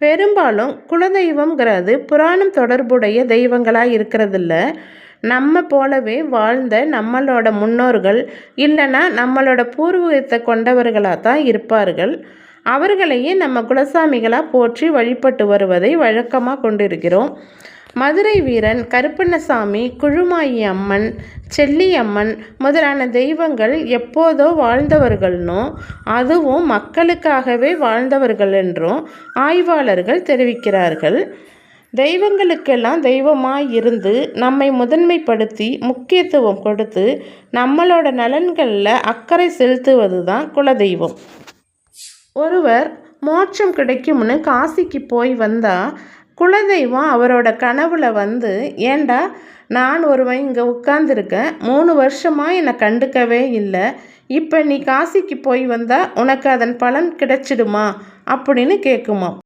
பெரும்பாலும் குலதெய்வங்கிறது புராணம் தொடர்புடைய தெய்வங்களாக இருக்கிறதில்ல. நம்ம போலவே வாழ்ந்த நம்மளோட முன்னோர்கள் இல்லைன்னா நம்மளோட பூர்வீகத்தை கொண்டவர்களாக தான் இருப்பார்கள். அவர்களையே நம்ம குலசாமிகளாக போற்றி வழிபட்டு வருவதை வழக்கமாக கொண்டிருக்கிறோம். மதுரை வீரன், கருப்பண்ணசாமி, குழுமாயி அம்மன், செல்லியம்மன் முதலான தெய்வங்கள் எப்போதோ வாழ்ந்தவர்கள்னும் அதுவும் மக்களுக்காகவே வாழ்ந்தவர்கள் என்றும் ஆய்வாளர்கள் தெரிவிக்கிறார்கள். தெய்வங்களுக்கெல்லாம் தெய்வமாய் இருந்து நம்மை முதன்மைப்படுத்தி முக்கியத்துவம் கொடுத்து நம்மளோட நலன்களில் அக்கறை செலுத்துவது தான் குலதெய்வம். ஒருவர் மோட்சம் கிடைக்கும்னு காசிக்கு போய் வந்தால் குலதெய்வம் அவரோட கனவுல வந்து, ஏண்டா நான் ஒருவன் இங்கே உட்கார்ந்துருக்கேன், 3 வருஷமாக என்னை கண்டுக்கவே இல்லை, இப்போ நீ காசிக்கு போய் வந்தால் உனக்கு அதன் பலன் கிடைச்சிடுமா அப்படின்னு கேட்குமா.